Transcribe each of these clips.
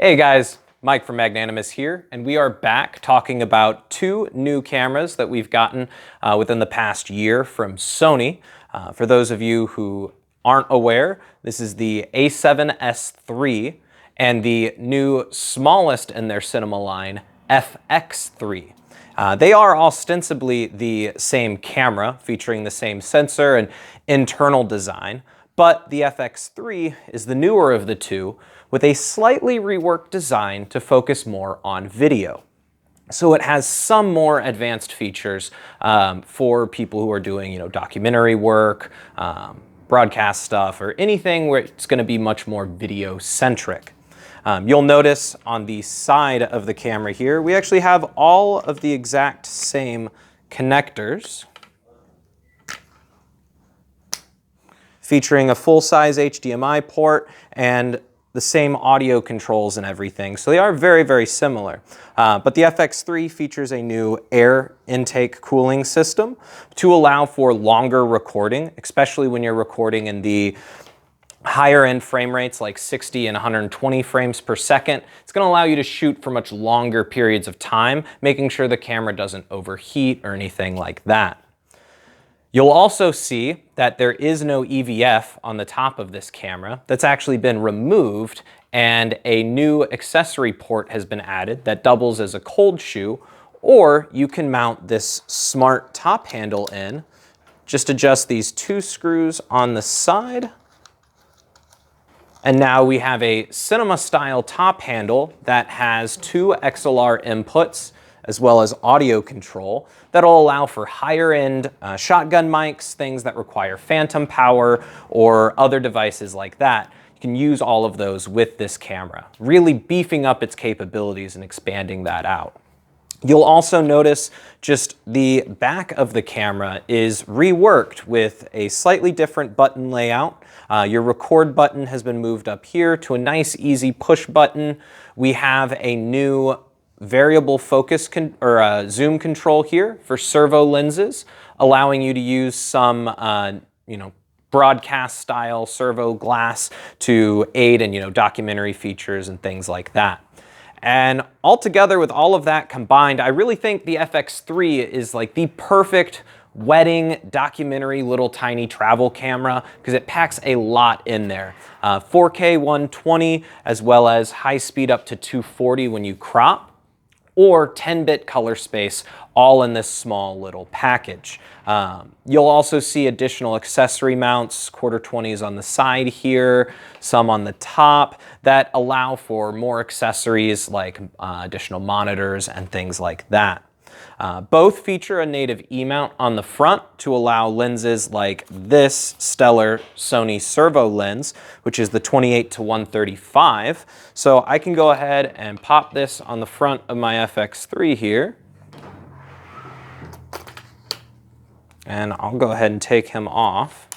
Hey guys, Mike from Magnanimous here, and we are back talking about two new cameras that we've gotten within the past year from Sony. For those of you who aren't aware, this is the A7S III and the new smallest in their cinema line, FX3. They are ostensibly the same camera, featuring the same sensor and internal design, but the FX3 is the newer of the two, with a slightly reworked design to focus more on video. So it has some more advanced features for people who are doing, documentary work, broadcast stuff, or anything where it's going to be much more video-centric. You'll notice on the side of the camera here, we actually have all of the exact same connectors, featuring a full-size HDMI port and the same audio controls and everything. So they are very, very similar. But the FX3 features a new air intake cooling system to allow for longer recording, especially when you're recording in the higher end frame rates like 60 and 120 frames per second. It's going to allow you to shoot for much longer periods of time, making sure the camera doesn't overheat or anything like that. You'll also see that there is no EVF on the top of this camera. That's actually been removed, and a new accessory port has been added that doubles as a cold shoe, or you can mount this smart top handle in. Just adjust these two screws on the side, and now we have a cinema style top handle that has two XLR inputs as well as audio control that'll allow for higher end shotgun mics, things that require phantom power or other devices like that. You can use all of those with this camera, really beefing up its capabilities and expanding that out. You'll also notice just the back of the camera is reworked with a slightly different button layout. Your record button has been moved up here to a nice easy push button. We have a new variable focus zoom control here for servo lenses, allowing you to use some broadcast style servo glass to aid in documentary features and things like that. And altogether, with all of that combined, I really think the FX3 is like the perfect wedding documentary little tiny travel camera because it packs a lot in there. 4K 120 as well as high speed up to 240 when you crop, or 10-bit color space, all in this small little package. You'll also see additional accessory mounts, quarter 20s on the side here, some on the top, that allow for more accessories like additional monitors and things like that. Both feature a native E-mount on the front to allow lenses like this stellar Sony servo lens, which is the 28-135. So I can go ahead and pop this on the front of my FX3 here. And I'll go ahead and take him off.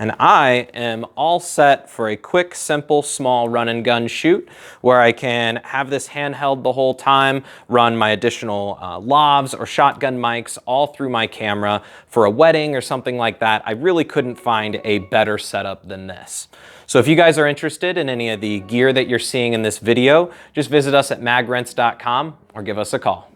And I am all set for a quick, simple, small run and gun shoot where I can have this handheld the whole time, run my additional lavs or shotgun mics all through my camera for a wedding or something like that. I really couldn't find a better setup than this. So if you guys are interested in any of the gear that you're seeing in this video, just visit us at magrents.com or give us a call.